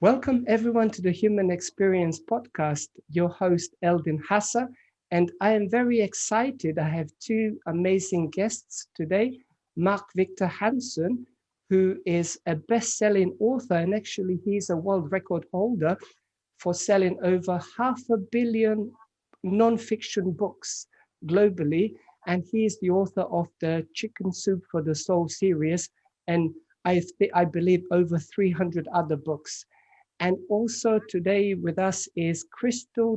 Welcome everyone to the Human Experience podcast. Your host Eldin Hassa, and I am very excited. I have two amazing guests today. Mark Victor Hansen, who is a best-selling author, and actually he's a world record holder for selling over 500 million non-fiction books globally. And he is the author of the Chicken Soup for the Soul series, and I believe over 300 other books. And also today with us is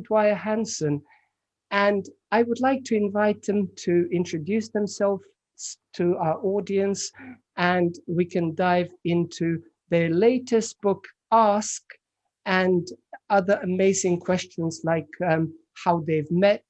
Dwyer Hansen. And I would like to invite them to introduce themselves to our audience, and we can dive into their latest book, Ask, and other amazing questions like how they've met.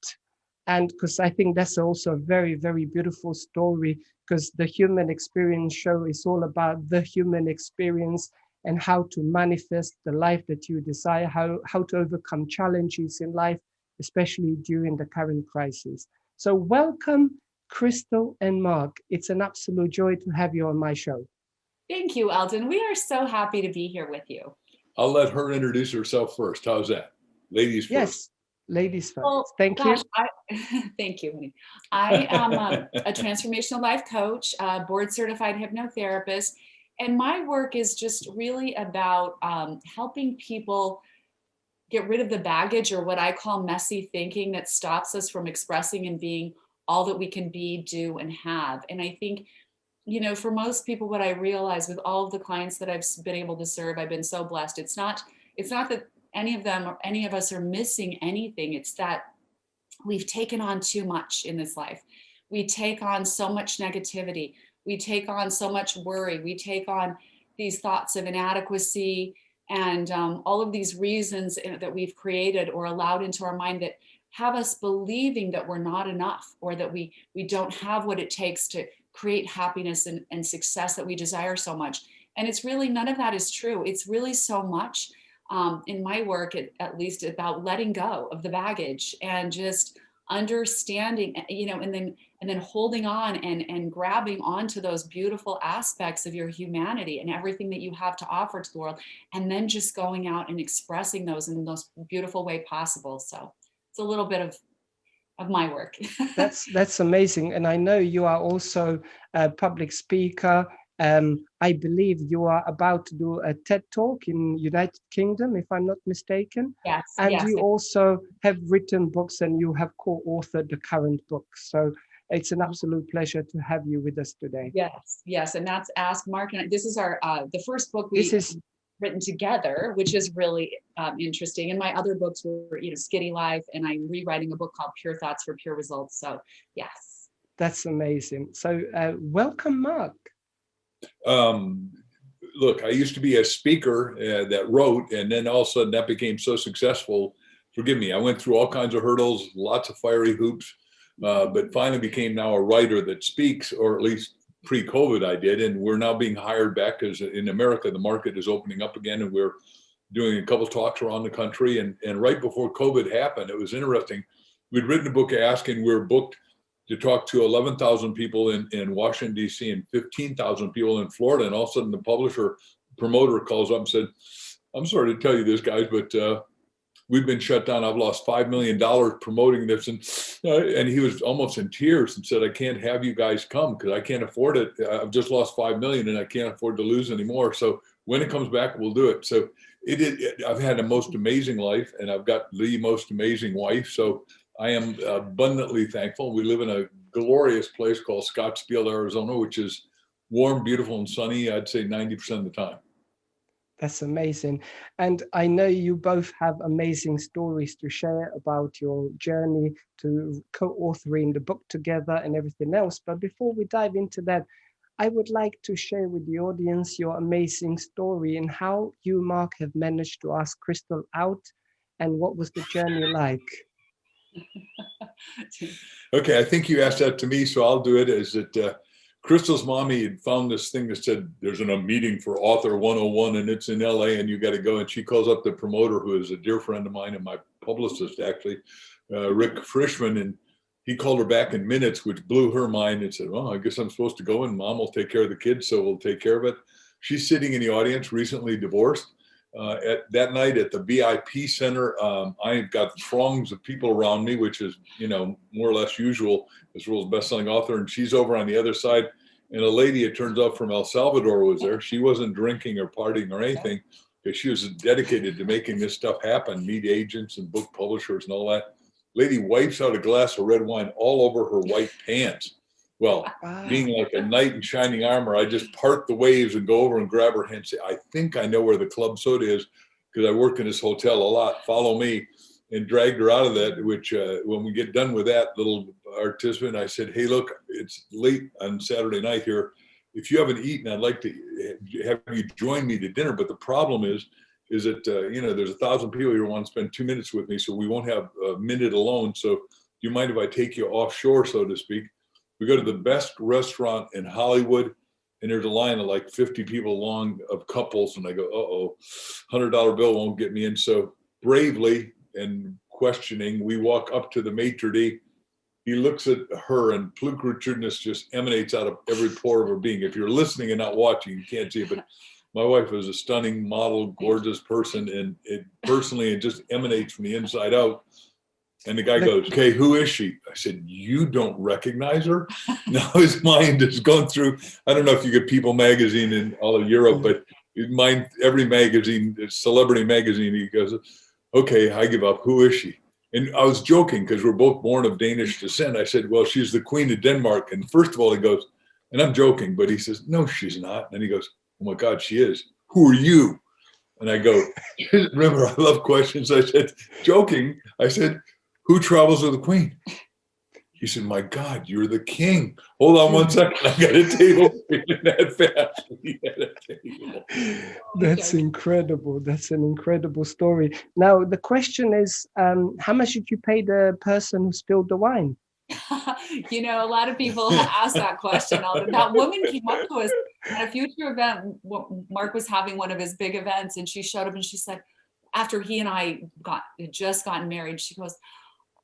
And because I think that's also a very, very beautiful story, because the Human Experience show is all about the human experience and how to manifest the life that you desire, how to overcome challenges in life, especially during the current crisis. So welcome, Crystal and Mark. It's an absolute joy to have you on my show. Thank you, Eldon. We are so happy to be here with you. I'll let her introduce herself first. How's that? Ladies first. Yes, ladies first. Well, Thank you. Thank you, honey. I am a transformational life coach, board certified hypnotherapist, and my work is just really about helping people get rid of the baggage, or what I call messy thinking, that stops us from expressing and being all that we can be, do, and have. And I think, for most people, what I realize with all of the clients that I've been able to serve, I've been so blessed. It's not that any of them or any of us are missing anything. It's that we've taken on too much in this life. We take on so much negativity. We take on so much worry. We take on these thoughts of inadequacy and all of these reasons that we've created or allowed into our mind that have us believing that we're not enough, or that we don't have what it takes to create happiness and success that we desire so much. And it's really, none of that is true. It's really so much in my work, at least, about letting go of the baggage and just understanding, and then holding on and grabbing onto those beautiful aspects of your humanity and everything that you have to offer to the world, and then just going out and expressing those in the most beautiful way possible. So it's a little bit of my work. That's amazing. And I know you are also a public speaker. I believe you are about to do a TED Talk in United Kingdom, if I'm not mistaken. Yes. And yes. you also have written books, and you have co-authored the current book. So it's an absolute pleasure to have you with us today. Yes. And that's Ask Mark. And this is our the first book we've written together, which is really interesting. And my other books were, Skitty Life, and I'm rewriting a book called Pure Thoughts for Pure Results. So yes. That's amazing. So welcome, Mark. Look, I used to be a speaker that wrote, and then all of a sudden that became so successful. Forgive me, I went through all kinds of hurdles, lots of fiery hoops, but finally became now a writer that speaks, or at least pre-COVID I did. And we're now being hired back, because in America, the market is opening up again, and we're doing a couple talks around the country. And right before COVID happened, it was interesting. We'd written a book, Ask, and we were booked to talk to 11,000 people in Washington, D.C. and 15,000 people in Florida. And all of a sudden the promoter calls up and said, "I'm sorry to tell you this, guys, but we've been shut down. I've lost $5 million promoting this." And he was almost in tears and said, "I can't have you guys come because I can't afford it. I've just lost $5 million and I can't afford to lose anymore. So when it comes back, we'll do it." So I've had a most amazing life, and I've got the most amazing wife. So I am abundantly thankful. We live in a glorious place called Scottsdale, Arizona, which is warm, beautiful, and sunny, I'd say 90% of the time. That's amazing. And I know you both have amazing stories to share about your journey to co-authoring the book together and everything else. But before we dive into that, I would like to share with the audience your amazing story and how you, Mark, have managed to ask Crystal out, and what was the journey like? Okay, I think you asked that to me, so I'll do it. Is that Crystal's mommy had found this thing that said there's a meeting for Author 101, and it's in LA, and you got to go. And she calls up the promoter, who is a dear friend of mine and my publicist, actually, Rick Frischman, and he called her back in minutes, which blew her mind, and said, "Well, I guess I'm supposed to go, and Mom will take care of the kids, so we'll take care of it." She's sitting in the audience, recently divorced, At that night at the VIP center, I've got throngs of people around me, which is, more or less usual. This world's best-selling author, and she's over on the other side. And a lady, it turns out, from El Salvador was there. She wasn't drinking or partying or anything, because she was dedicated to making this stuff happen, meet agents and book publishers and all that. Lady wipes out a glass of red wine all over her white pants. Well, being like a knight in shining armor, I just part the waves and go over and grab her hand and say, I think I know where the club soda is, because I work in this hotel a lot. Follow me. And dragged her out of that, which when we get done with that little participant, I said, hey, look, it's late on Saturday night here. If you haven't eaten, I'd like to have you join me to dinner. But the problem is that, there's 1,000 people here who want to spend 2 minutes with me, so we won't have a minute alone. So do you mind if I take you offshore, so to speak? We go to the best restaurant in Hollywood, and there's a line of like 50 people long of couples. And I go, uh-oh, $100 bill won't get me in. So bravely and questioning, we walk up to the maitre d'. He looks at her, and pulchritudinous just emanates out of every pore of her being. If you're listening and not watching, you can't see it, but my wife is a stunning, model, gorgeous person, and it just emanates from the inside out. And the guy goes, okay, who is she? I said, you don't recognize her? Now his mind is going through, I don't know if you get People magazine in all of Europe, but every magazine, celebrity magazine, he goes, okay, I give up. Who is she? And I was joking, because we're both born of Danish descent. I said, well, she's the Queen of Denmark. And first of all, he goes, and I'm joking, but he says, no, she's not. And he goes, oh my God, she is. Who are you? And I go, remember, I love questions. I said, joking, I said, who travels with the Queen? He said, my God, you're the king. Hold on one second. I got a table that fast. We had a table. That's incredible. That's an incredible story. Now, the question is, how much did you pay the person who spilled the wine? A lot of people ask that question. That woman came up to us at a future event. Mark was having one of his big events, and she showed up and she said, after he and I had just gotten married, she goes,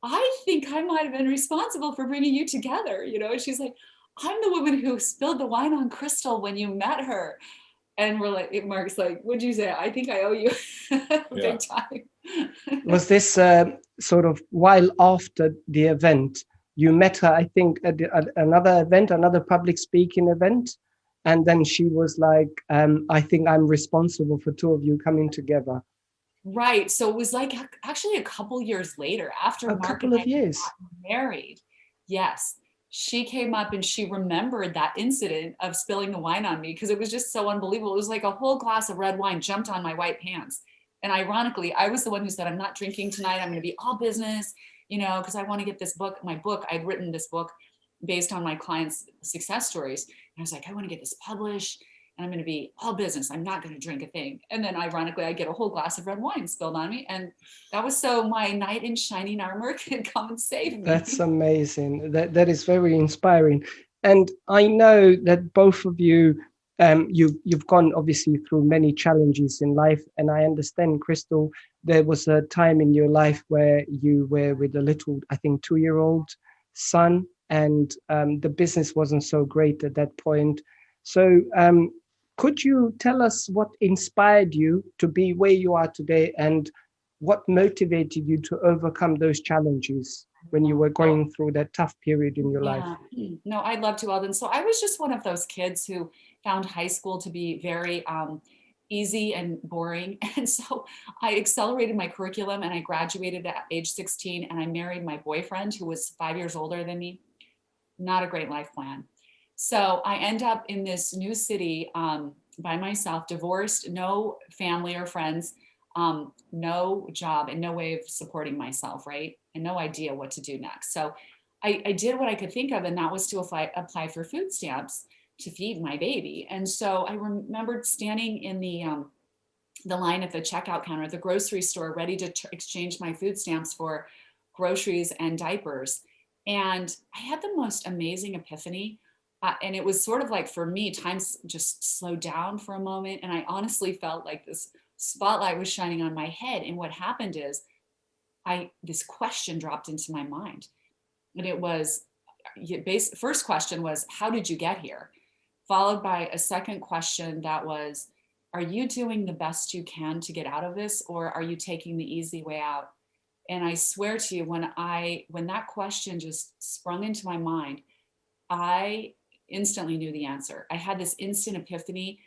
I think I might have been responsible for bringing you together. She's like, I'm the woman who spilled the wine on Crystal when you met her. And we're like, Mark's like, what'd you say? I think I owe you big time. Was this sort of while after the event? You met her, I think, at another event, another public speaking event. And then she was like, I think I'm responsible for two of you coming together. Right. So it was like actually a couple years later, after Mark and I got married. Yes. She came up and she remembered that incident of spilling the wine on me, because it was just so unbelievable. It was like a whole glass of red wine jumped on my white pants. And ironically, I was the one who said, I'm not drinking tonight. I'm going to be all business, because I want to get this book, I'd written this book based on my clients' success stories. And I was like, I want to get this published. And I'm going to be all business. I'm not going to drink a thing. And then ironically, I get a whole glass of red wine spilled on me. And that was so my knight in shining armor could come and save me. That's amazing. That is very inspiring. And I know that both of you, you've gone obviously through many challenges in life. And I understand, Crystal, there was a time in your life where you were with a little, I think, 2-year-old son, and the business wasn't so great at that point. So could you tell us what inspired you to be where you are today, and what motivated you to overcome those challenges when you were going through that tough period in your life? No, I'd love to, Eldon. So I was just one of those kids who found high school to be very easy and boring. And so I accelerated my curriculum and I graduated at age 16, and I married my boyfriend, who was 5 years older than me. Not a great life plan. So I end up in this new city by myself, divorced, no family or friends, no job, and no way of supporting myself, right? And no idea what to do next. So I did what I could think of, and that was to apply for food stamps to feed my baby. And so I remembered standing in the line at the checkout counter at the grocery store, ready to exchange my food stamps for groceries and diapers. And I had the most amazing epiphany. And it was sort of like, for me, time just slowed down for a moment. And I honestly felt like this spotlight was shining on my head. And what happened is this question dropped into my mind. And it was, first question was, how did you get here? Followed by a second question that was, are you doing the best you can to get out of this, or are you taking the easy way out? And I swear to you, when that question just sprung into my mind, I instantly knew the answer. I had this instant epiphany,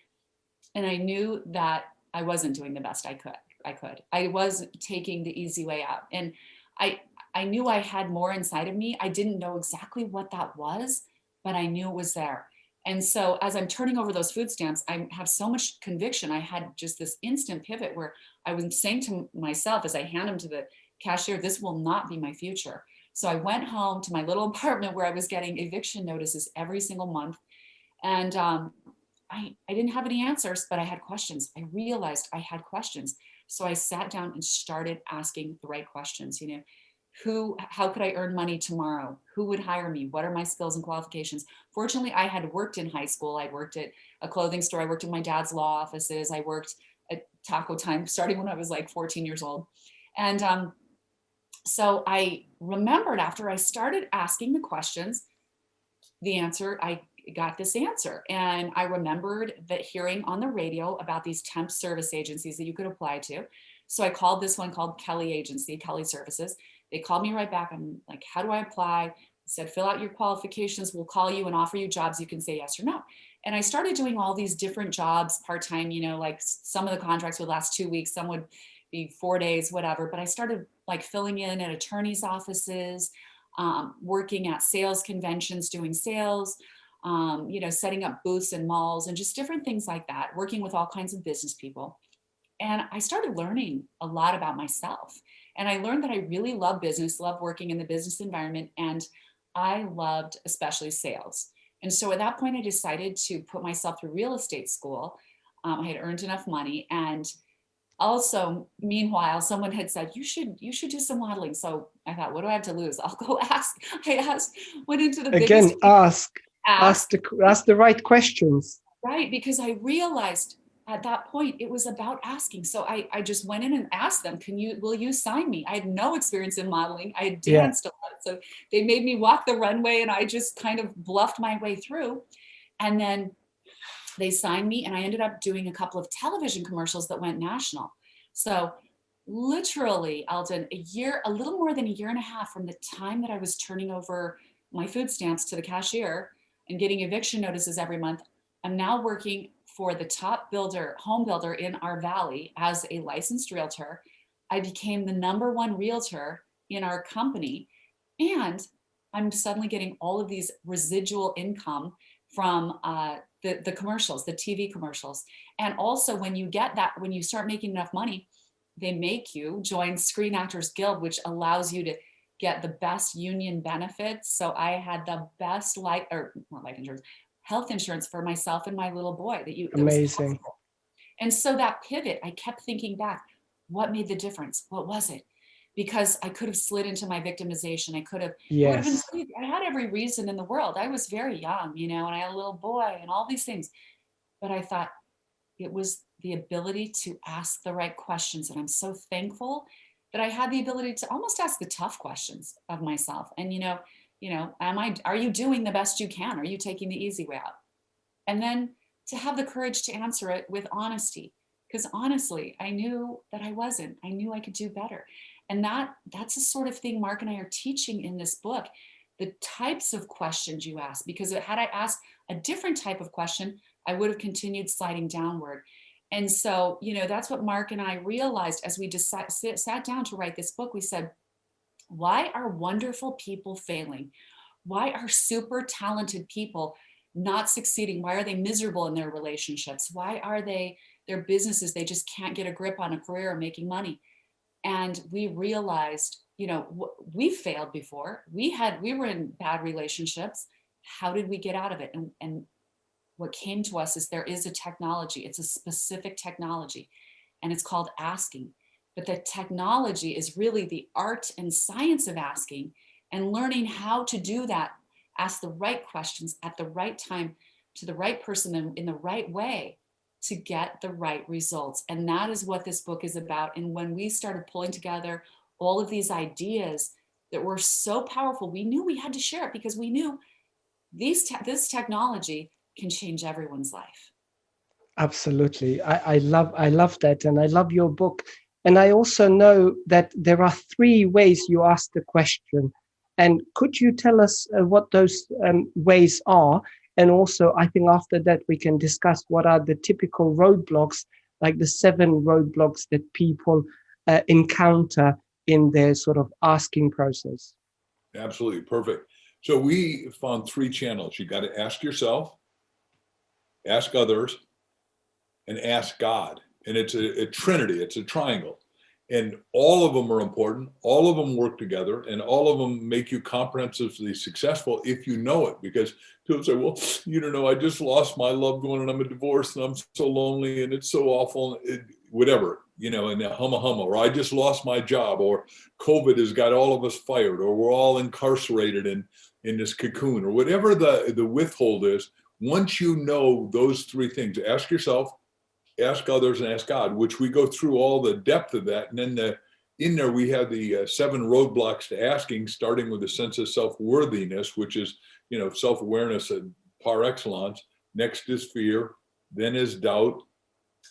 and I knew that I wasn't doing the best I could. I was taking the easy way out. And I knew I had more inside of me. I didn't know exactly what that was, but I knew it was there. And so as I'm turning over those food stamps, I have so much conviction. I had just this instant pivot where I was saying to myself as I hand them to the cashier, this will not be my future. So I went home to my little apartment where I was getting eviction notices every single month. And I didn't have any answers, but I had questions. I realized I had questions. So I sat down and started asking the right questions. You know, how could I earn money tomorrow? Who would hire me? What are my skills and qualifications? Fortunately, I had worked in high school. I worked at a clothing store. I worked in my dad's law offices. I worked at Taco Time starting when I was like 14 years old. And so I remembered after I started asking the questions, I got this answer. And I remembered that hearing on the radio about these temp service agencies that you could apply to. So I called this one called Kelly Agency, Kelly Services. They called me right back. I'm like, how do I apply? I said, fill out your qualifications. We'll call you and offer you jobs. You can say yes or no. And I started doing all these different jobs part-time, you know, like some of the contracts would last 2 weeks, some would be 4 days, whatever. But I started like filling in at attorneys' offices, working at sales conventions, doing sales, you know, setting up booths in malls and just different things like that, working with all kinds of business people. And I started learning a lot about myself. And I learned that I really love business, love working in the business environment. And I loved especially sales. And so at that point, I decided to put myself through real estate school. I had earned enough money. And also, meanwhile, someone had said, you should do some modeling. So I thought, what do I have to lose? I'll go ask. Went into the Again, biggest ask the right questions. Right, because I realized at that point it was about asking. So I just went in and asked them, will you sign me? I had no experience in modeling. I had danced a lot. So they made me walk the runway and I just kind of bluffed my way through. And then they signed me and I ended up doing a couple of television commercials that went national. So literally, Alden, a little more than a year and a half from the time that I was turning over my food stamps to the cashier and getting eviction notices every month, I'm now working for the top home builder in our valley as a licensed realtor. I became the #1 realtor in our company. And I'm suddenly getting all of these residual income from the commercials, the TV commercials. And also when you start making enough money, they make you join Screen Actors Guild, which allows you to get the best union benefits. So I had the best health insurance for myself and my little boy that Amazing. was and so that pivot, I kept thinking back, what made the difference? What was it? Because I could have slid into my victimization. I had every reason in the world. I was very young, you know, and I had a little boy and all these things. But I thought it was the ability to ask the right questions. And I'm so thankful that I had the ability to almost ask the tough questions of myself. And, are you doing the best you can? Are you taking the easy way out? And then to have the courage to answer it with honesty. Because honestly, I knew that I wasn't. I knew I could do better. And that's the sort of thing Mark and I are teaching in this book, the types of questions you ask. Because had I asked a different type of question, I would have continued sliding downward. And so, that's what Mark and I realized as we sat down to write this book. We said, why are wonderful people failing? Why are super talented people not succeeding? Why are they miserable in their relationships? Why are their businesses, they just can't get a grip on a career or making money? And we realized, we failed before. We were in bad relationships. How did we get out of it? And what came to us is there is a technology. It's a specific technology, and it's called asking. But the technology is really the art and science of asking and learning how to do that. Ask the right questions at the right time to the right person in the right way to get the right results. And that is what this book is about. And when we started pulling together all of these ideas that were so powerful, we knew we had to share it because we knew this technology can change everyone's life. Absolutely. I love that. And I love your book. And I also know that there are three ways you ask the question. And could you tell us what those ways are? And also, I think after that, we can discuss what are the typical roadblocks, like the 7 roadblocks that people encounter in their sort of asking process. Absolutely. Perfect. So we found 3 channels. You got to ask yourself, ask others, and ask God. And it's a trinity, it's a triangle. And all of them are important. All of them work together, and all of them make you comprehensively successful if you know it. Because people say, well, you don't know, I just lost my loved one and I'm a divorce and I'm so lonely and it's so awful, whatever, you know, and humma humma, or I just lost my job, or COVID has got all of us fired, or we're all incarcerated in this cocoon, or whatever the withhold is. Once you know those 3 things, ask yourself, ask others, and ask God, which we go through all the depth of that. And then in there, we have the 7 roadblocks to asking, starting with a sense of self-worthiness, which is, you know, self-awareness par excellence. Next is fear, then is doubt.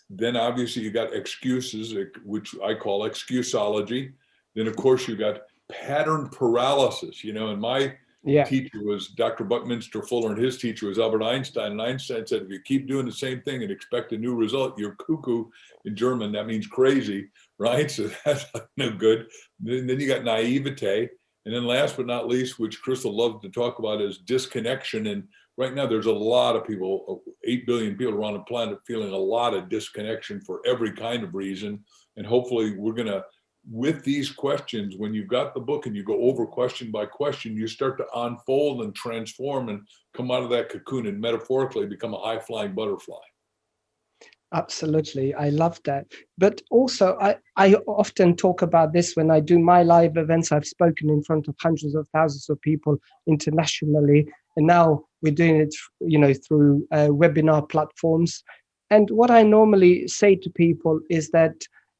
Then obviously you got excuses, which I call excusology. Then of course you got pattern paralysis, you know, and my Yeah. teacher was Dr. Buckminster Fuller, and his teacher was Albert Einstein. And Einstein said, if you keep doing the same thing and expect a new result, you're cuckoo. In German, that means crazy, right? So that's no good. Then you got naivete. And then last but not least, which Crystal loves to talk about, is disconnection. And right now there's a lot of people, 8 billion people around the planet, feeling a lot of disconnection for every kind of reason. And hopefully we're going to, with these questions, when you've got the book and you go over question by question, you start to unfold and transform and come out of that cocoon and metaphorically become a high-flying butterfly. Absolutely. I love that. But also, I often talk about this when I do my live events. I've spoken in front of hundreds of thousands of people internationally. And now we're doing it, you know, through webinar platforms. And what I normally say to people is that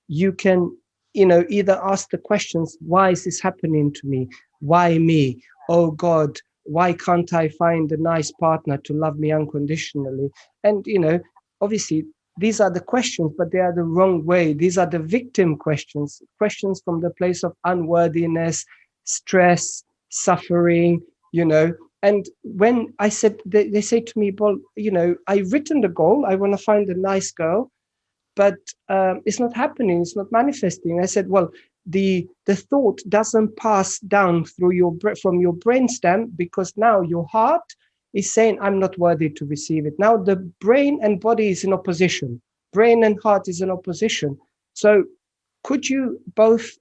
you can, you know, either ask the questions, why is this happening to me? Why me? Oh God, why can't I find a nice partner to love me unconditionally? And, you know, obviously, these are the questions, but they are the wrong way. These are the victim questions, questions from the place of unworthiness, stress, suffering, you know. And when I said, they say to me, well, you know, I've written the goal. I want to find a nice girl, but it's not happening. It's not manifesting. I said, well, the thought doesn't pass down through from your brainstem, because now your heart is saying, I'm not worthy to receive it. Now the brain and body is in opposition. Brain and heart is in opposition. So could you both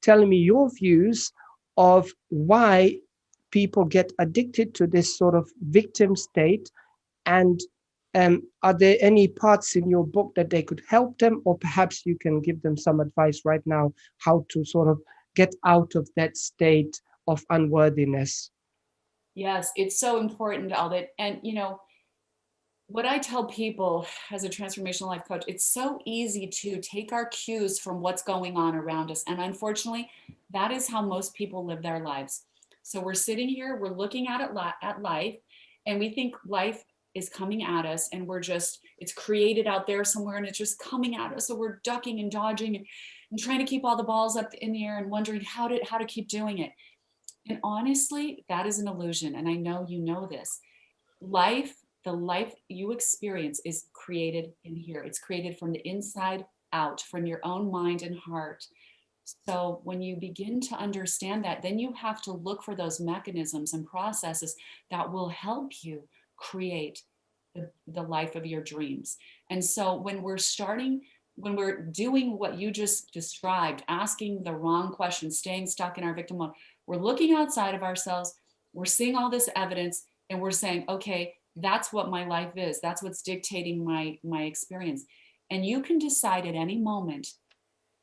tell me your views of why people get addicted to this sort of victim state? And are there any parts in your book that they could help them, or perhaps you can give them some advice right now how to sort of get out of that state of unworthiness? Yes, it's so important, Albert. And you know, what I tell people as a transformational life coach, it's so easy to take our cues from what's going on around us. And unfortunately, that is how most people live their lives. So we're sitting here, we're looking at life, and we think life is coming at us, and we're just, it's created out there somewhere and it's just coming at us. So we're ducking and dodging and trying to keep all the balls up in the air and wondering how to keep doing it. And honestly, that is an illusion. And I know you know this. Life, the life you experience is created in here. It's created from the inside out, from your own mind and heart. So when you begin to understand that, then you have to look for those mechanisms and processes that will help you create the life of your dreams. And so when we're doing what you just described, asking the wrong questions, staying stuck in our victim mode, we're looking outside of ourselves, we're seeing all this evidence, and we're saying, okay, that's what my life is. That's what's dictating my experience. And you can decide at any moment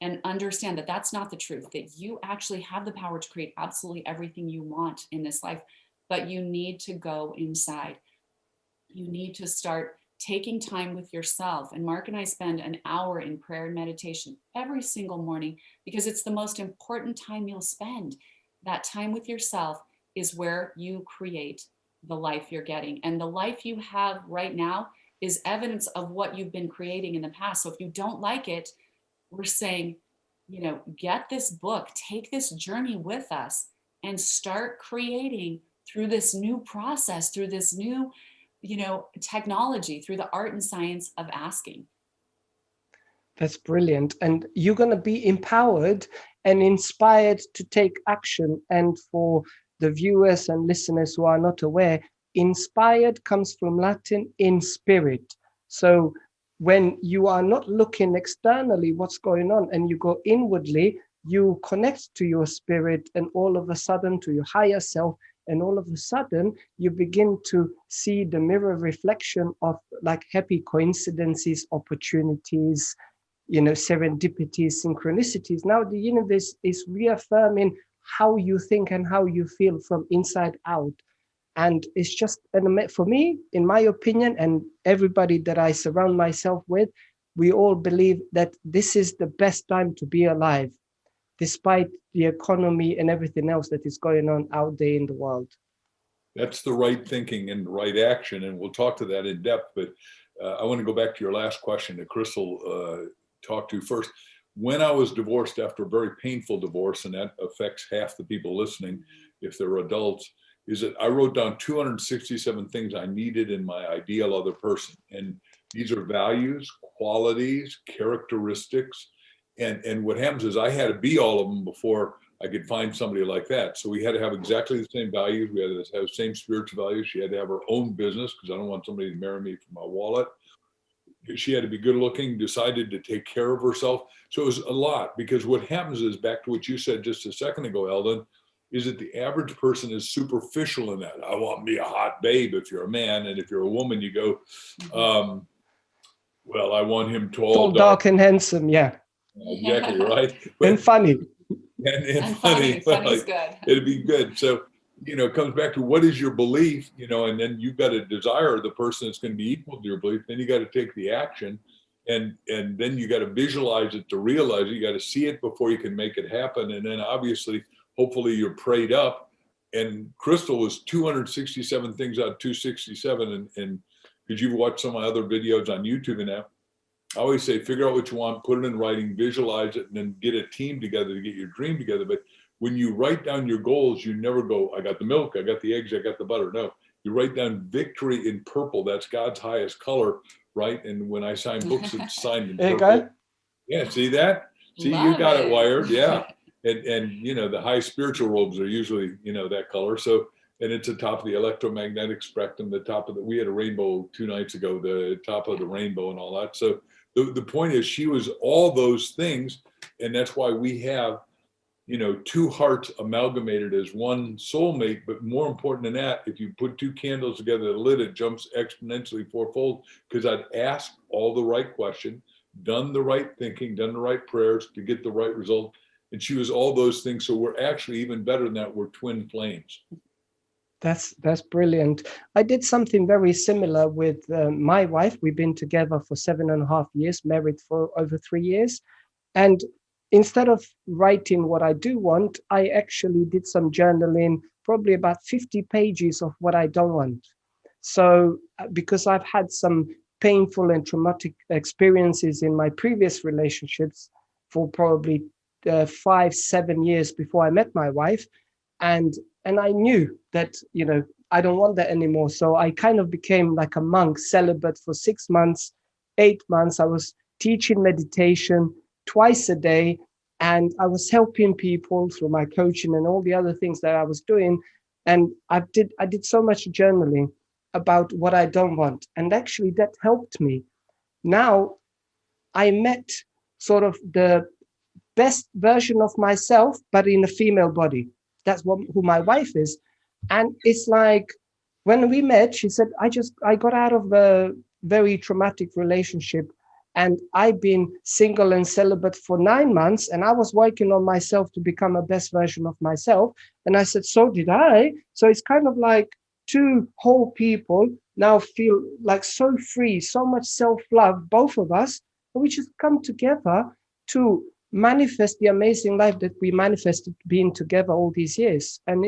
and understand that that's not the truth, that you actually have the power to create absolutely everything you want in this life, but you need to go inside. You need to start taking time with yourself. And Mark and I spend an hour in prayer and meditation every single morning because it's the most important time you'll spend. That time with yourself is where you create the life you're getting. And the life you have right now is evidence of what you've been creating in the past. So if you don't like it, we're saying, get this book, take this journey with us and start creating through this new process, through this new, technology, through the art and science of asking. That's brilliant. And you're going to be empowered and inspired to take action. And for the viewers and listeners who are not aware, inspired comes from Latin in spirit. So when you are not looking externally what's going on and you go inwardly, you connect to your spirit and all of a sudden to your higher self. And all of a sudden, you begin to see the mirror reflection of like happy coincidences, opportunities, serendipities, synchronicities. Now the universe is reaffirming how you think and how you feel from inside out. And it's just, for me, in my opinion, and everybody that I surround myself with, we all believe that this is the best time to be alive, despite the economy and everything else that is going on out there in the world. That's the right thinking and right action. And we'll talk to that in depth. But I want to go back to your last question that Crystal talked to first. When I was divorced after a very painful divorce, and that affects half the people listening if they're adults, is that I wrote down 267 things I needed in my ideal other person. And these are values, qualities, characteristics. And what happens is I had to be all of them before I could find somebody like that. So we had to have exactly the same values. We had to have the same spiritual values. She had to have her own business because I don't want somebody to marry me for my wallet. She had to be good looking, decided to take care of herself. So it was a lot, because what happens is, back to what you said just a second ago, Eldon, is that the average person is superficial in that. I want me a hot babe if you're a man. And if you're a woman, you go, well, I want him tall, dark and handsome. Yeah. Exactly right. And funny. And funny. Funny's good. It'd be good. So, it comes back to what is your belief, and then you've got to desire the person that's going to be equal to your belief. Then you got to take the action, and then you got to visualize it to realize it. You got to see it before you can make it happen. And then obviously, hopefully you're prayed up. And Crystal was 267 things out of 267. And because you've watched some of my other videos on YouTube and that, I always say, figure out what you want, put it in writing, visualize it, and then get a team together to get your dream together. But when you write down your goals, you never go, I got the milk, I got the eggs, I got the butter. No, you write down victory in purple. That's God's highest color, right? And when I sign books, it's signed in purple. There you go. Yeah, see that? See, you got it wired. Yeah. And the high spiritual robes are usually, that color. So, and it's the top of the electromagnetic spectrum, we had a rainbow 2 nights ago, the top of the rainbow and all that. So the point is, she was all those things. And that's why we have, 2 hearts amalgamated as one soulmate. But more important than that, if you put 2 candles together, the lit, it jumps exponentially 4-fold, because I'd asked all the right questions, done the right thinking, done the right prayers to get the right result. And she was all those things. So we're actually even better than that. We're twin flames. That's brilliant. I did something very similar with my wife. We've been together for 7.5 years, married for over 3 years. And instead of writing what I do want, I actually did some journaling, probably about 50 pages of what I don't want. So because I've had some painful and traumatic experiences in my previous relationships for probably 5-7 years before I met my wife. And I knew that, I don't want that anymore. So I kind of became like a monk, celibate for 6 months, 8 months. I was teaching meditation twice a day, and I was helping people through my coaching and all the other things that I was doing. And I did so much journaling about what I don't want. And actually that helped me. Now I met sort of the best version of myself, but in a female body. That's who my wife is. And it's like, when we met, she said, I got out of a very traumatic relationship, and I've been single and celibate for 9 months, and I was working on myself to become a best version of myself. And I said, so did I. So it's kind of like 2 whole people now feel like so free, so much self-love, both of us, and we just come together to manifest the amazing life that we manifested being together all these years. And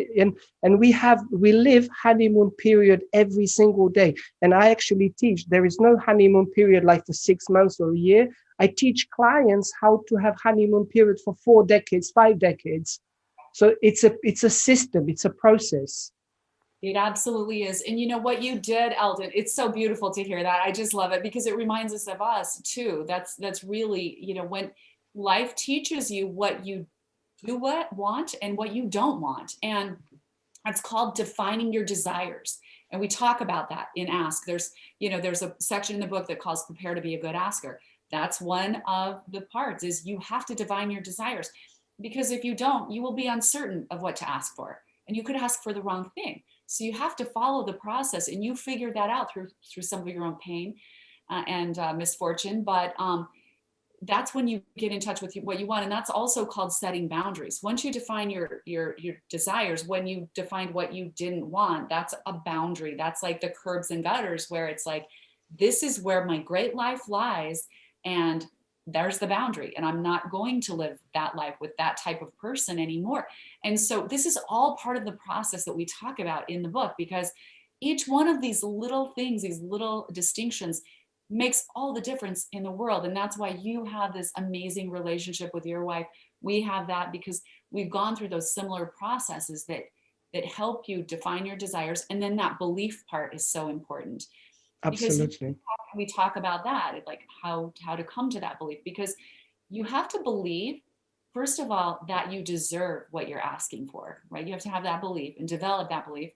we live honeymoon period every single day. And I actually teach, there is no honeymoon period like for 6 months or a year. I teach clients how to have honeymoon period for 4 decades, 5 decades. So it's a system, it's a process. It absolutely is. And you know what you did, Eldon, it's so beautiful to hear that. I just love it because it reminds us of us too. That's really, you know, when life teaches you what you want and what you don't want. And it's called defining your desires. And we talk about that in Ask. There's a section in the book that calls Prepare to be a Good Asker. That's one of the parts, is you have to define your desires, because if you don't, you will be uncertain of what to ask for. And you could ask for the wrong thing. So you have to follow the process, and you figure that out through some of your own pain and misfortune. But that's when you get in touch with what you want. And that's also called setting boundaries. Once you define your desires, when you defined what you didn't want, that's a boundary. That's like the curbs and gutters, where it's like, this is where my great life lies. And there's the boundary, and I'm not going to live that life with that type of person anymore. And so this is all part of the process that we talk about in the book, because each one of these little things, these little distinctions, makes all the difference in the world. And that's why you have this amazing relationship with your wife. We have that because we've gone through those similar processes that help you define your desires. And then that belief part is so important. Absolutely. We talk about that, like how to come to that belief, because you have to believe, first of all, that you deserve what you're asking for, right? You have to have that belief and develop that belief.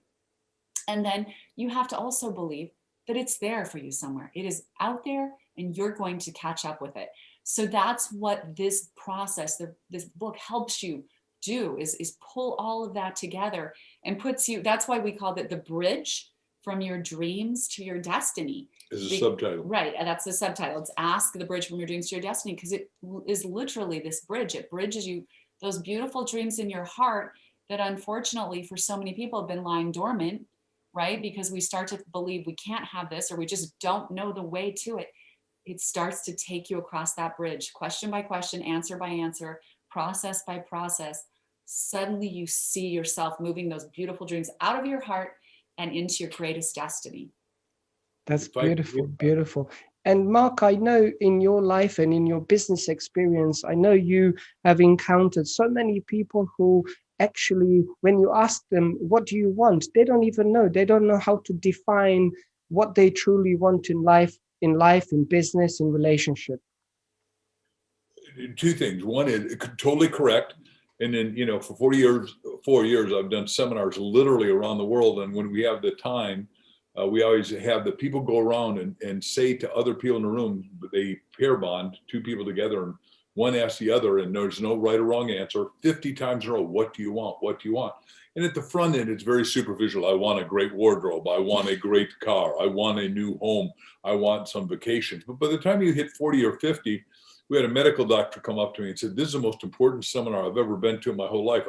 And then you have to also believe that it's there for you somewhere. It is out there and you're going to catch up with it. So that's what this process, this book helps you do, is pull all of that together and puts you, that's why we called it the bridge from your dreams to your destiny. Is a subtitle. Right, and that's the subtitle. It's Ask the Bridge from Your Dreams to Your Destiny, because it is literally this bridge. It bridges you, those beautiful dreams in your heart that unfortunately for so many people have been lying dormant, right? Because we start to believe we can't have this, or we just don't know the way to it. It starts to take you across that bridge, question by question, answer by answer, process by process. Suddenly you see yourself moving those beautiful dreams out of your heart and into your greatest destiny. That's beautiful, beautiful. And Mark, I know in your life and in your business experience, I know you have encountered so many people who actually, when you ask them, what do you want? They don't even know. They don't know how to define what they truly want in life, in business, in relationship. Two things. One is totally correct. And then, for 4 years, I've done seminars literally around the world. And when we have the time, we always have the people go around and say to other people in the room, they pair bond, 2 people together, and one asks the other, and there's no right or wrong answer, 50 times in a row. What do you want? What do you want? And at the front end, it's very superficial. I want a great wardrobe. I want a great car. I want a new home. I want some vacations. But by the time you hit 40 or 50, we had a medical doctor come up to me and said, "This is the most important seminar I've ever been to in my whole life."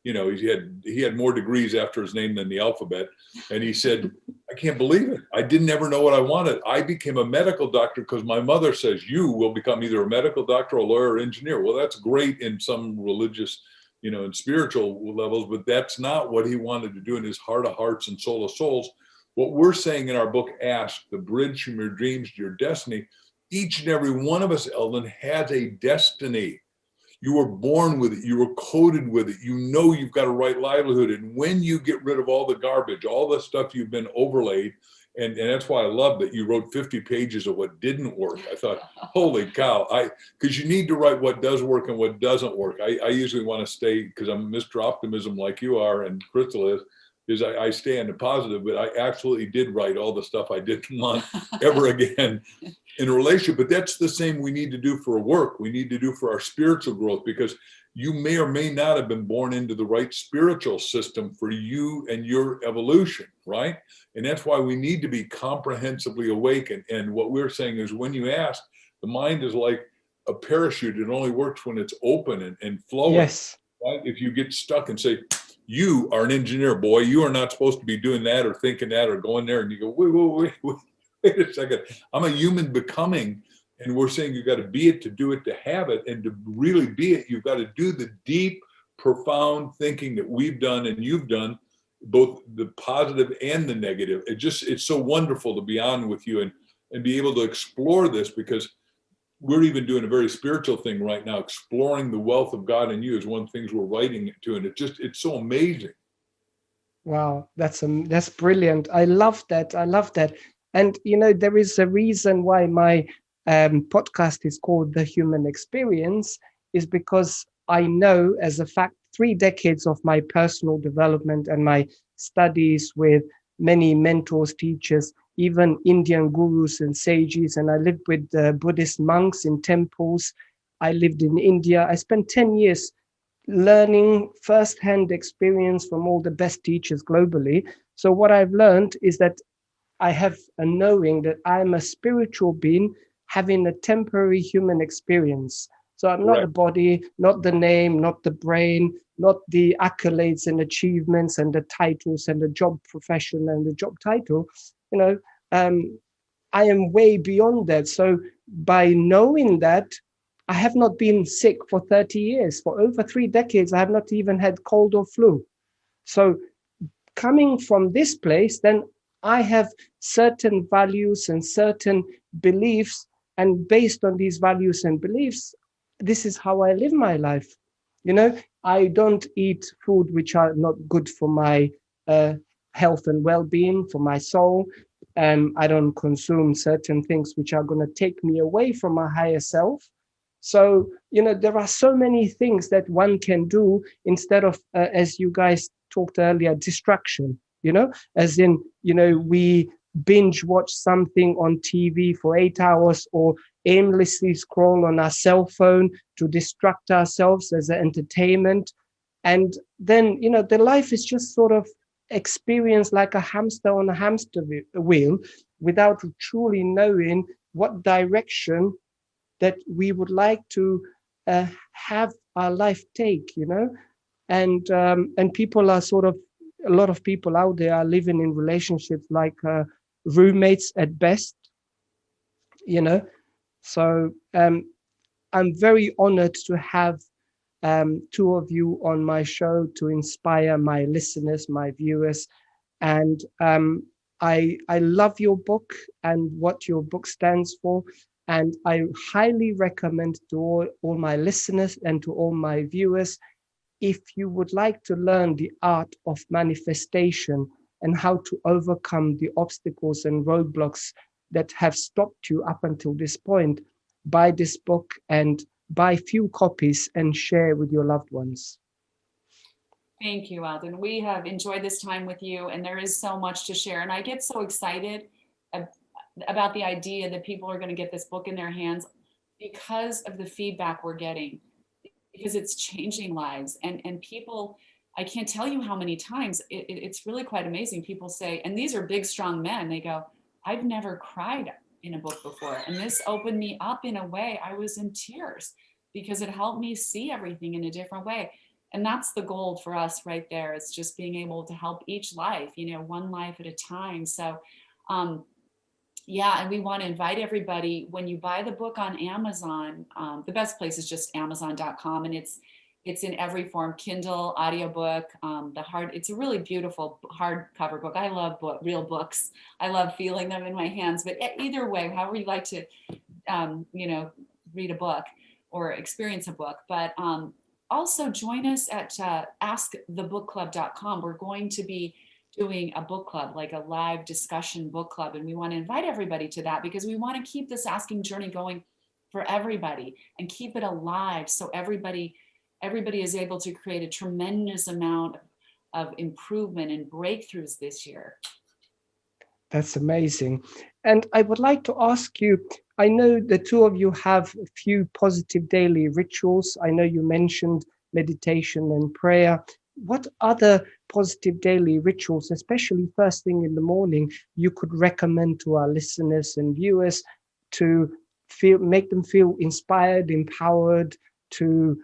He had more degrees after his name than the alphabet. And he said, "I can't believe it. I didn't ever know what I wanted. I became a medical doctor because my mother says you will become either a medical doctor, a lawyer, or engineer." Well, that's great in some religious, and spiritual levels, but that's not what he wanted to do in his heart of hearts and soul of souls. What we're saying in our book, Ask, the Bridge from Your Dreams to Your Destiny, each and every one of us, Eldon, has a destiny. You were born with it. You were coded with it. You've got a right livelihood. And when you get rid of all the garbage, all the stuff you've been overlaid, and that's why I love that you wrote 50 pages of what didn't work. I thought, holy cow, because you need to write what does work and what doesn't work. I usually want to stay, because I'm Mr. Optimism like you are and Crystal is I stay on the positive, but I absolutely did write all the stuff I didn't want ever again in a relationship. But that's the same we need to do for work. We need to do for our spiritual growth, because you may or may not have been born into the right spiritual system for you and your evolution, right? And that's why we need to be comprehensively awake. And what we're saying is, when you ask, the mind is like a parachute. It only works when it's open and flowing. Yes. Right? If you get stuck and say, "You are an engineer, boy, you are not supposed to be doing that or thinking that or going there," and you go, wait a second, I'm a human becoming And we're saying you got to be it to do it, to have it, and to really be it, you've got to do the deep, profound thinking that we've done and you've done, both the positive and the negative. It's so wonderful to be on with you and be able to explore this, because we're even doing a very spiritual thing right now. Exploring the wealth of God in you is one of the things we're writing to, and it's so amazing. Wow, that's brilliant. I love that. I love that. And there is a reason why my podcast is called The Human Experience, is because I know as a fact 3 decades of my personal development and my studies with many mentors, teachers, even Indian gurus and sages, and I lived with Buddhist monks in temples. I lived in India. I spent 10 years learning first-hand experience from all the best teachers globally. So what I've learned is that I have a knowing that I'm a spiritual being having a temporary human experience. So I'm not the body, not the name, not the brain, not the accolades and achievements and the titles and the job profession and the job title. I am way beyond that. So by knowing that, I have not been sick for 30 years. For over 3 decades, I have not even had cold or flu. So coming from this place, then I have certain values and certain beliefs. And based on these values and beliefs, this is how I live my life. I don't eat food which are not good for my health and well-being, for my soul. I don't consume certain things which are going to take me away from my higher self. So, there are so many things that one can do instead of, as you guys talked earlier, distraction, as in, we binge watch something on TV for 8 hours or aimlessly scroll on our cell phone to distract ourselves as an entertainment. And then, the life is just sort of experienced like a hamster on a hamster wheel without truly knowing what direction that we would like to have our life take, and people are sort of, a lot of people out there are living in relationships like roommates at best, so I'm very honored to have 2 of you on my show to inspire my listeners, my viewers. And I love your book and what your book stands for. And I highly recommend to all my listeners and to all my viewers, if you would like to learn the art of manifestation and how to overcome the obstacles and roadblocks that have stopped you up until this point, buy this book and buy few copies and share with your loved ones. Thank you, Eldon. We have enjoyed this time with you, and there is so much to share. And I get so excited about the idea that people are going to get this book in their hands because of the feedback we're getting, because it's changing lives. And people, I can't tell you how many times, it's really quite amazing. People say, and these are big, strong men, they go, I've never cried in a book before. And this opened me up in a way. I was in tears because it helped me see everything in a different way. And that's the goal for us right there. It's just being able to help each life, one life at a time. So, yeah, and we want to invite everybody, when you buy the book on Amazon, the best place is just Amazon.com, and it's in every form: Kindle, audiobook, it's a really beautiful hardcover book. I love real books. I love feeling them in my hands, but either way, however you like to, read a book or experience a book. But also join us at askthebookclub.com. We're going to be doing a book club, like a live discussion book club. And we want to invite everybody to that because we want to keep this asking journey going for everybody and keep it alive. So everybody is able to create a tremendous amount of improvement and breakthroughs this year. That's amazing. And I would like to ask you, I know the 2 of you have a few positive daily rituals. I know you mentioned meditation and prayer. What other positive daily rituals, especially first thing in the morning, you could recommend to our listeners and viewers to make them feel inspired, empowered to,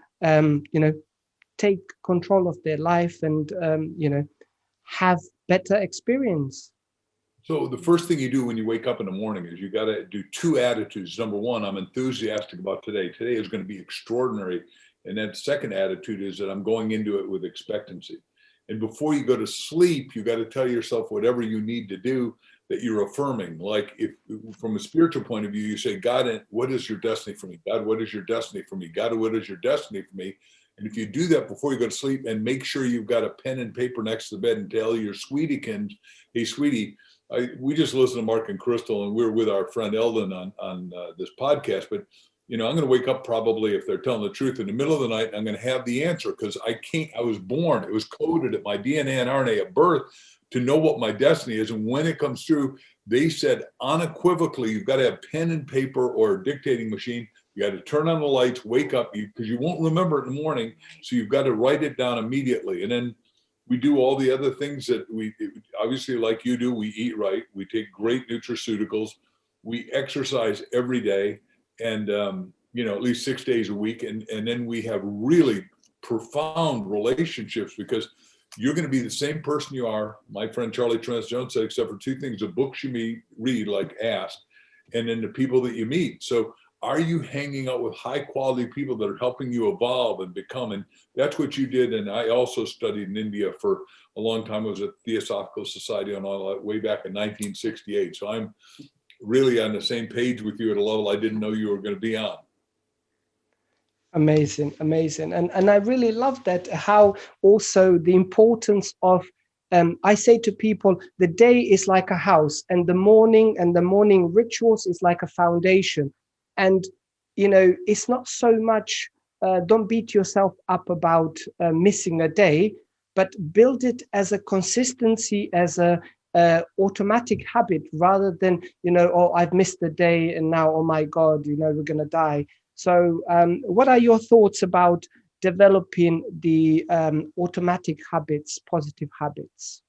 take control of their life and, have better experience? So the first thing you do when you wake up in the morning is you got to do two attitudes. Number one, I'm enthusiastic about today. Today is going to be extraordinary. And then second attitude is that I'm going into it with expectancy. And before you go to sleep, you got to tell yourself whatever you need to do that you're affirming. Like if from a spiritual point of view, you say, God, what is your destiny for me? God, what is your destiny for me? God, what is your destiny for me? And if you do that before you go to sleep, and make sure you've got a pen and paper next to the bed and tell your sweetiekins, hey, sweetie, we just listened to Mark and Crystal, and we're with our friend Eldon on this podcast. But I'm going to wake up probably, if they're telling the truth, in the middle of the night. And I'm going to have the answer because I was born. It was coded at my DNA and RNA at birth to know what my destiny is. And when it comes through, they said unequivocally, you've got to have pen and paper or a dictating machine. You got to turn on the lights, wake up, because you won't remember it in the morning. So you've got to write it down immediately. And then we do all the other things that we obviously, like you do. We eat right. We take great nutraceuticals. We exercise every day, and at least 6 days a week. And then we have really profound relationships, because you're going to be the same person you are. My friend Charlie Trance-Jones said, except for two things: the books you read, like Ask, and then the people that you meet. So are you hanging out with high quality people that are helping you evolve and become? And that's what you did. And I also studied in India for a long time. I was at Theosophical Society and all that way back in 1968. So I'm really on the same page with you at a level I didn't know you were going to be on. Amazing. And I really love that, how also the importance of, I say to people, the day is like a house, and the morning rituals is like a foundation. And, it's not so much, don't beat yourself up about missing a day, but build it as a consistency, as a automatic habit, rather than, oh, I've missed a day and now, oh my God, we're going to die. So what are your thoughts about developing the automatic habits, positive habits?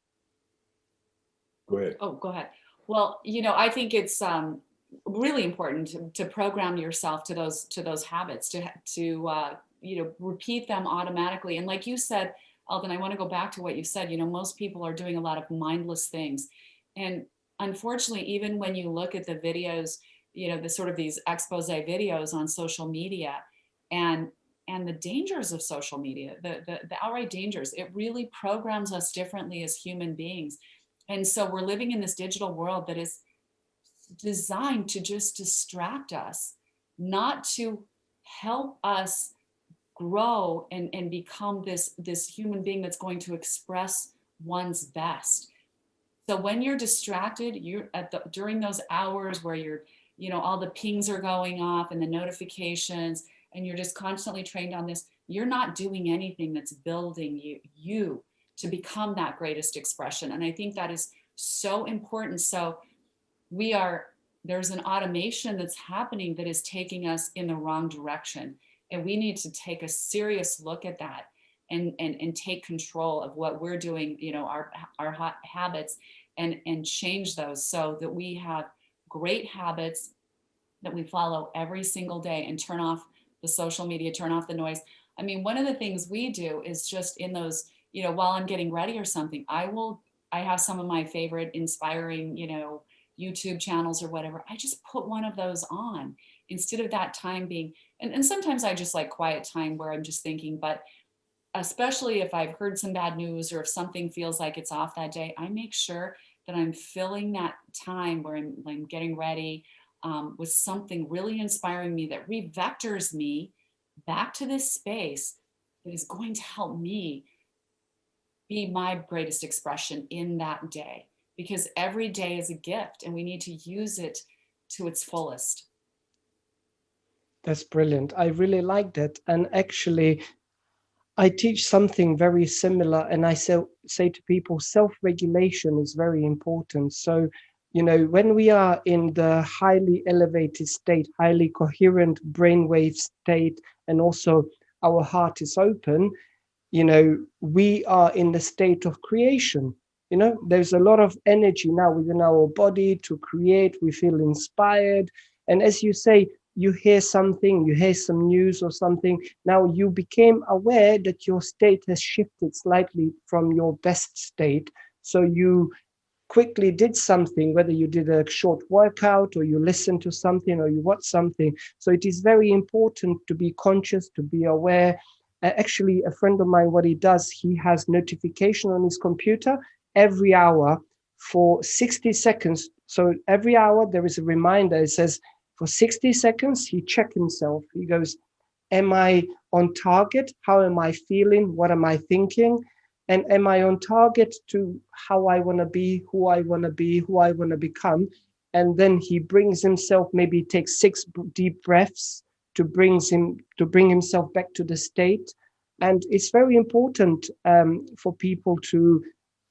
Go ahead. Oh, go ahead. Well, I think it's really important to program yourself to those habits, to repeat them automatically. And like you said, Alden, I want to go back to what you said. Most people are doing a lot of mindless things. And unfortunately, even when you look at the videos, the sort of these expose videos on social media, and the dangers of social media, the outright dangers, it really programs us differently as human beings. And so we're living in this digital world that is designed to just distract us, not to help us grow and become this human being that's going to express one's best. So when you're distracted, you're during those hours where you're, all the pings are going off and the notifications, and you're just constantly trained on this, you're not doing anything that's building you to become that greatest expression. And I think that is so important. So there's an automation that's happening that is taking us in the wrong direction. And we need to take a serious look at that and take control of what we're doing, our habits, and change those so that we have great habits that we follow every single day, and turn off the social media, turn off the noise. I mean, one of the things we do is just in those, while I'm getting ready or something, I have some of my favorite inspiring, YouTube channels or whatever. I just put one of those on instead of that time being, and sometimes I just like quiet time where I'm just thinking, but especially if I've heard some bad news or if something feels like it's off that day, I make sure that I'm filling that time where I'm getting ready with something really inspiring me that revectors me back to this space that is going to help me be my greatest expression in that day. Because every day is a gift and we need to use it to its fullest. That's brilliant. I really like that. And actually, I teach something very similar, and I say to people, self-regulation is very important. So, when we are in the highly elevated state, highly coherent brainwave state, and also our heart is open, we are in the state of creation. There's a lot of energy now within our body to create. We feel inspired. And as you say, you hear some news or something. Now you became aware that your state has shifted slightly from your best state. So you quickly did something, whether you did a short workout or you listened to something or you watched something. So it is very important to be conscious, to be aware. Actually, a friend of mine, what he does, he has notification on his computer every hour for 60 seconds. So every hour there is a reminder. It says for 60 seconds, he checks himself. He goes, am I on target? How am I feeling? What am I thinking? And am I on target to how I want to be, who I want to be, who I want to become? And then he brings himself, maybe takes 6 deep breaths to bring himself back to the state. And it's very important for people to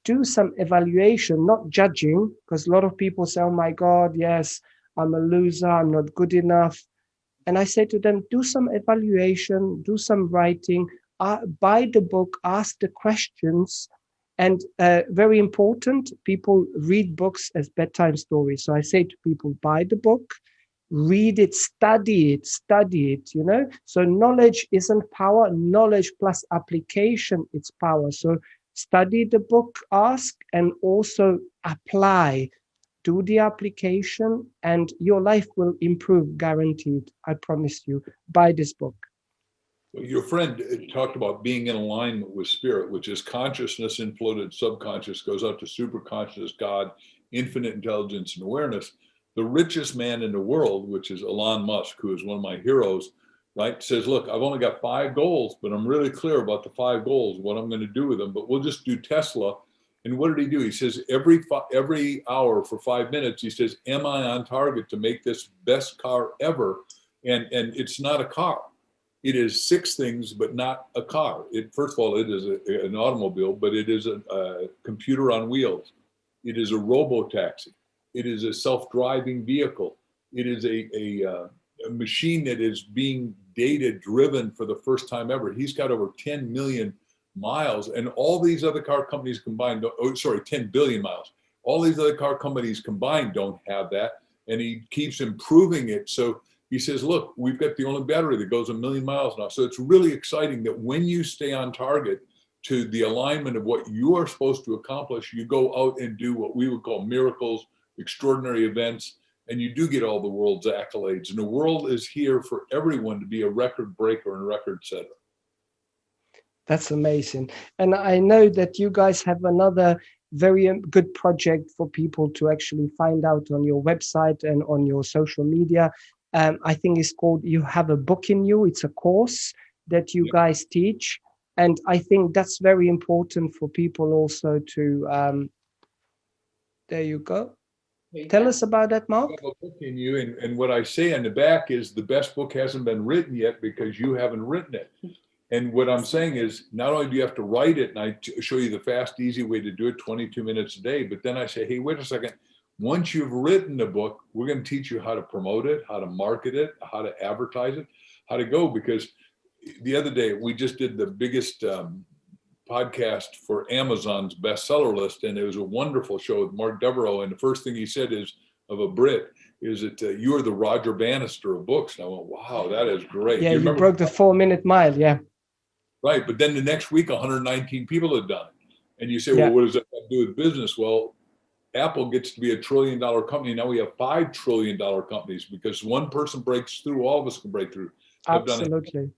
do some evaluation, not judging, because a lot of people say, oh my God, yes, I'm a loser, I'm not good enough. And I say to them, do some evaluation, do some writing, buy the book, ask the questions. And very important, people read books as bedtime stories. So I say to people, buy the book, read it, study it, you know. So knowledge isn't power, knowledge plus application, it's power. So study the book, ask, and also apply. Do the application and your life will improve, guaranteed. I promise you. Buy this book. Well, your friend talked about being in alignment with spirit, which is consciousness influenced, subconscious, goes up to superconscious, God, infinite intelligence and awareness. The richest man in the world, which is Elon Musk, who is one of my heroes, right, says, look, I've only got 5 goals, but I'm really clear about the 5 goals, what I'm going to do with them, but we'll just do Tesla. And what did he do? He says, every hour for 5 minutes, he says, am I on target to make this best car ever? And it's not a car. It is 6 things, but not a car. First of all, it is an automobile, but it is a computer on wheels. It is a robo-taxi. It is a self-driving vehicle. It is a machine that is being data-driven for the first time ever. He's got over 10 million miles, and all these other car companies combined, 10 billion miles. All these other car companies combined don't have that, and he keeps improving it. So he says, look, we've got the only battery that goes 1 million miles now. So it's really exciting that when you stay on target to the alignment of what you are supposed to accomplish, you go out and do what we would call miracles, extraordinary events, and you do get all the world's accolades. And the world is here for everyone to be a record breaker and record setter. That's amazing. And I know that you guys have another very good project for people to actually find out on your website and on your social media. I think it's called You Have a Book in You. It's a course that you guys teach. And I think that's very important for people also to, there you go. Tell us about that, Mark. You have a book in you, and what I say on the back is the best book hasn't been written yet because you haven't written it. And what I'm saying is, not only do you have to write it, and I show you the fast, easy way to do it, 22 minutes a day, but then I say, hey, wait a second. Once you've written the book, we're going to teach you how to promote it, how to market it, how to advertise it, how to go. Because the other day, we just did the biggest podcast for Amazon's bestseller list, and it was a wonderful show with Mark Devereaux. And the first thing he said is, of a Brit, is that you're the Roger Bannister of books. And I went, wow, that is great. Yeah, you broke the 4-minute mile. Yeah. Right. But then the next week, 119 people had done it. And you say, well, what does that have to do with business? Well, Apple gets to be $1 trillion company. Now we have $5 trillion companies because one person breaks through, all of us can break through. Absolutely.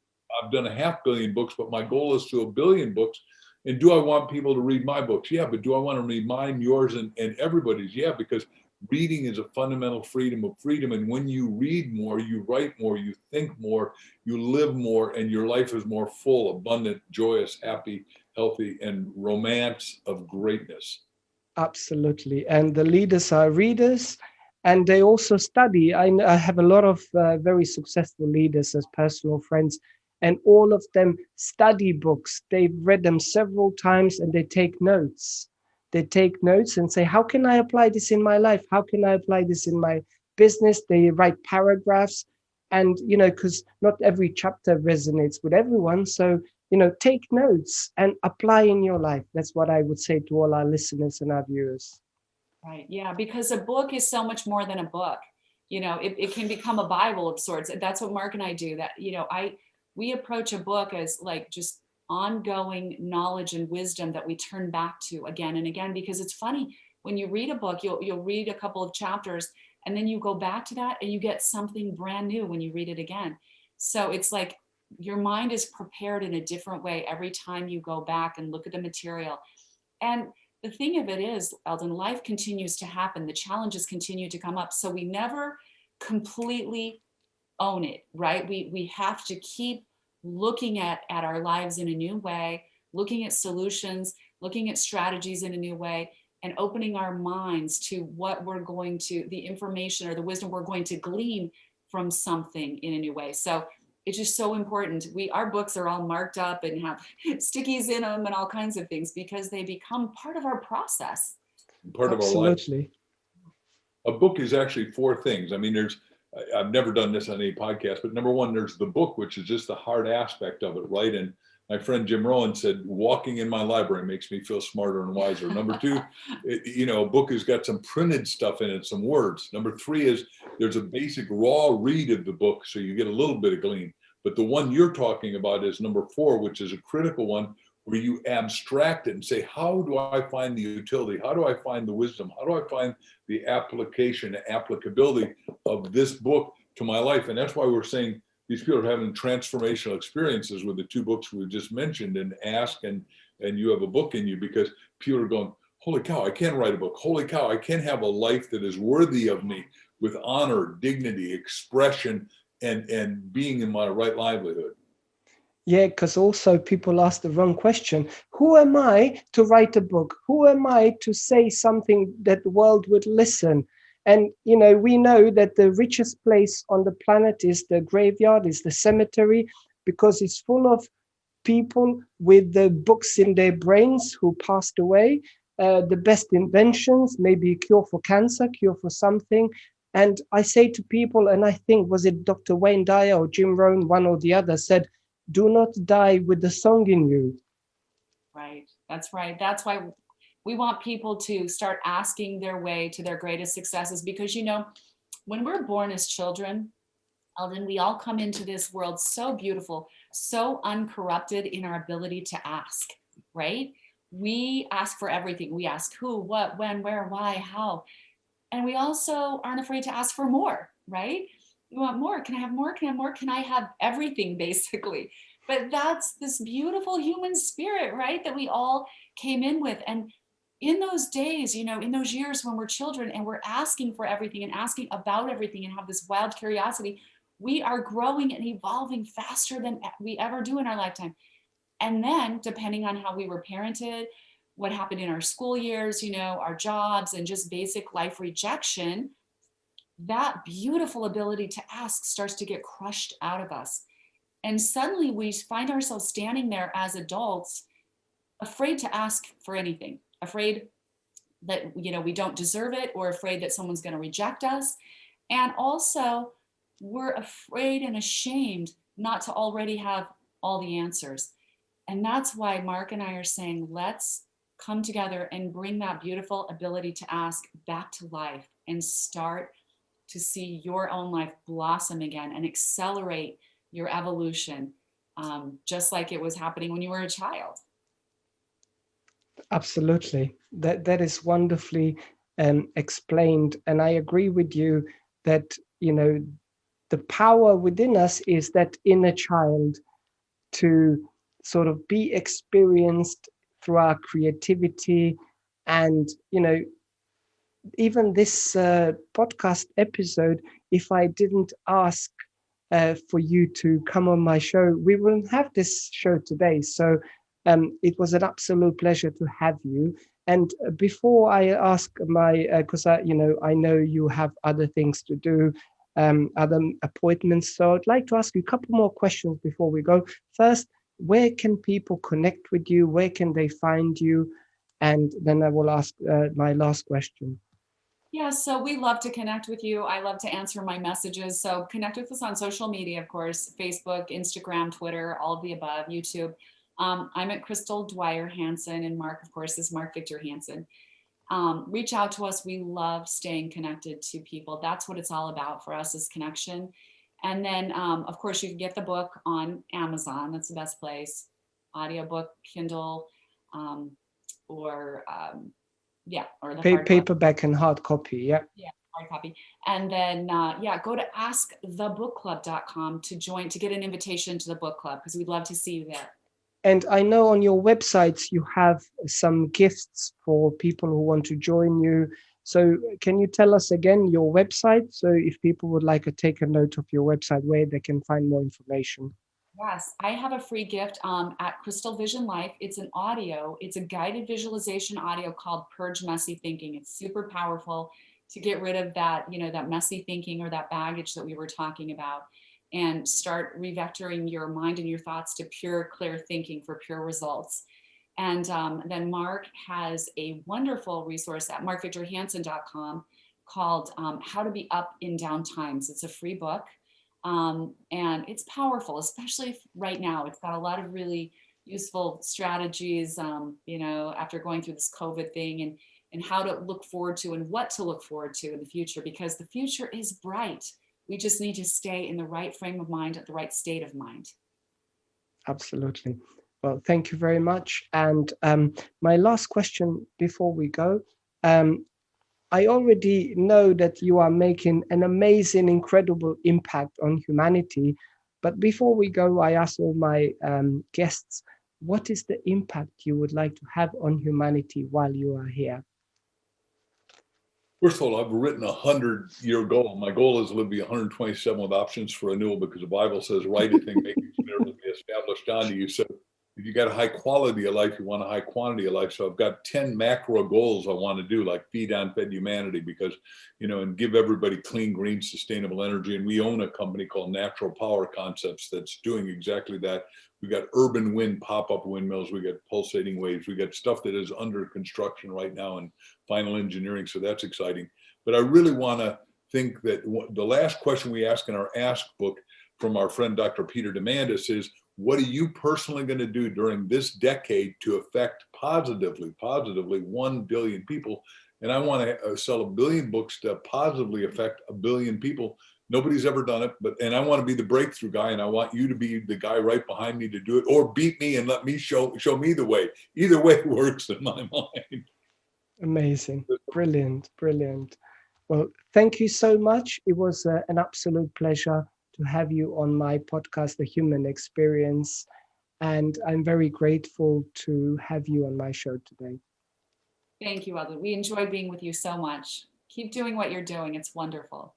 I've done 500 million books, but my goal is to 1 billion books. And do I want people to read my books? Yeah, but do I want to read mine, yours, and everybody's? Yeah, because reading is a fundamental freedom of freedom. And when you read more, you write more, you think more, you live more, and your life is more full, abundant, joyous, happy, healthy, and romance of greatness. Absolutely. And the leaders are readers, and they also study. I have a lot of very successful leaders as personal friends, and all of them study books. They've read them several times and they take notes. They take notes and say, how can I apply this in my life? How can I apply this in my business? They write paragraphs, and, you know, because not every chapter resonates with everyone. So, you know, take notes and apply in your life. That's what I would say to all our listeners and our viewers. Right. Yeah. Because a book is so much more than a book. You know, it can become a Bible of sorts. That's what Mark and I do. That, you know, we approach a book as like just ongoing knowledge and wisdom that we turn back to again and again, because it's funny. when you read a book, you'll read a couple of chapters and then you go back to that and you get something brand new when you read it again. So it's like your mind is prepared in a different way every time you go back and look at the material. And the thing of it is, Eldon, life continues to happen. The challenges continue to come up. So we never completely own it, right? We have to keep looking at our lives in a new way, looking at solutions, looking at strategies in a new way, and opening our minds to what we're going to, the information or the wisdom we're going to glean from something in a new way. So it's just so important. Our books are all marked up and have stickies in them and all kinds of things because they become part of our process. Part of our life. Absolutely. A book is actually four things. I mean, I've never done this on any podcast, but number one, there's the book, which is just the hard aspect of it, right? And my friend Jim Rohn said, walking in my library makes me feel smarter and wiser. Number two, a book has got some printed stuff in it, some words. Number three is there's a basic raw read of the book, so you get a little bit of glean. But the one you're talking about is number four, which is a critical one, where you abstract it and say, how do I find the utility? How do I find the wisdom? How do I find the application, applicability of this book to my life? And that's why we're saying these people are having transformational experiences with the two books we just mentioned, and Ask and You Have a Book in You, because people are going, holy cow, I can write a book. Holy cow, I can have a life that is worthy of me with honor, dignity, expression, and being in my right livelihood. Yeah, because also people ask the wrong question. Who am I to write a book? Who am I to say something that the world would listen? And, we know that the richest place on the planet is the graveyard, is the cemetery, because it's full of people with the books in their brains who passed away, the best inventions, maybe a cure for cancer, cure for something. And I say to people, and I think, was it Dr. Wayne Dyer or Jim Rohn, one or the other, said, do not die with the song in you. Right. That's right. That's why we want people to start asking their way to their greatest successes, because, when we're born as children, Alden, we all come into this world so beautiful, so uncorrupted in our ability to ask, right? We ask for everything. We ask who, what, when, where, why, how. And we also aren't afraid to ask for more, right? We want more. Can I have more? Can I have more? Can I have everything, basically? But that's this beautiful human spirit, right? That we all came in with. And in those days, in those years when we're children and we're asking for everything and asking about everything and have this wild curiosity, we are growing and evolving faster than we ever do in our lifetime. And then, depending on how we were parented, what happened in our school years, our jobs, and just basic life rejection, that beautiful ability to ask starts to get crushed out of us. And suddenly we find ourselves standing there as adults, afraid to ask for anything, afraid that, we don't deserve it, or afraid that someone's going to reject us. And also, we're afraid and ashamed not to already have all the answers. And that's why Mark and I are saying, let's come together and bring that beautiful ability to ask back to life and start to see your own life blossom again and accelerate your evolution, just like it was happening when you were a child. Absolutely. That is wonderfully explained. And I agree with you that, the power within us is that inner child to sort of be experienced through our creativity. And, even this podcast episode, if I didn't ask for you to come on my show, we wouldn't have this show today. So it was an absolute pleasure to have you. And before I ask because I know you have other things to do, other appointments. So I'd like to ask you a couple more questions before we go. First, where can people connect with you? Where can they find you? And then I will ask my last question. Yeah, so we love to connect with you. I love to answer my messages. So connect with us on social media, of course, Facebook, Instagram, Twitter, all of the above, YouTube. I'm at Crystal Dwyer Hansen, and Mark, of course, is Mark Victor Hansen. Reach out to us. We love staying connected to people. That's what it's all about for us, is connection. And then, of course, you can get the book on Amazon. That's the best place. Audiobook, Kindle, or Yeah, or the hard copy. Paperback and hard copy. Yeah. Yeah, hard copy. And then, go to askthebookclub.com to join, to get an invitation to the book club, because we'd love to see you there. And I know on your websites you have some gifts for people who want to join you. So can you tell us again your website? So if people would like to take a note of your website, where they can find more information. Yes, I have a free gift at Crystal Vision Life. It's an audio, it's a guided visualization audio called Purge Messy Thinking. It's super powerful to get rid of that, that messy thinking or that baggage that we were talking about, and start revectoring your mind and your thoughts to pure, clear thinking for pure results. And then Mark has a wonderful resource at markvictorhansen.com called How to Be Up in Down Times. It's a free book. And it's powerful, especially right now. It's got a lot of really useful strategies, after going through this COVID thing, and how to look forward to and what to look forward to in the future, because the future is bright. We just need to stay in the right frame of mind, at the right state of mind. Absolutely. Well, thank you very much. And my last question before we go, I already know that you are making an amazing, incredible impact on humanity. But before we go, I ask all my guests, what is the impact you would like to have on humanity while you are here? First of all, I've written a 100-year goal. My goal is to live to be 127 with options for renewal, because the Bible says, write a thing, make it clear, to be established unto you. So if you got a high quality of life, you want a high quantity of life. So I've got 10 macro goals I want to do, like feed unfed humanity, because, and give everybody clean, green, sustainable energy. And we own a company called Natural Power Concepts that's doing exactly that. We got urban wind pop-up windmills. We got pulsating waves. We got stuff that is under construction right now and final engineering. So that's exciting. But I really want to think that the last question we ask in our Ask book from our friend, Dr. Peter Demandis, is, what are you personally going to do during this decade to affect positively 1 billion people? And I want to sell 1 billion books to positively affect 1 billion people. Nobody's ever done it, and I want to be the breakthrough guy, and I want you to be the guy right behind me to do it, or beat me and let me show me the way. Either way works in my mind. Amazing. Brilliant. Brilliant. Well, thank you so much. It was an absolute pleasure to have you on my podcast, The Human Experience. And I'm very grateful to have you on my show today. Thank you, Eldon. We enjoyed being with you so much. Keep doing what you're doing. It's wonderful.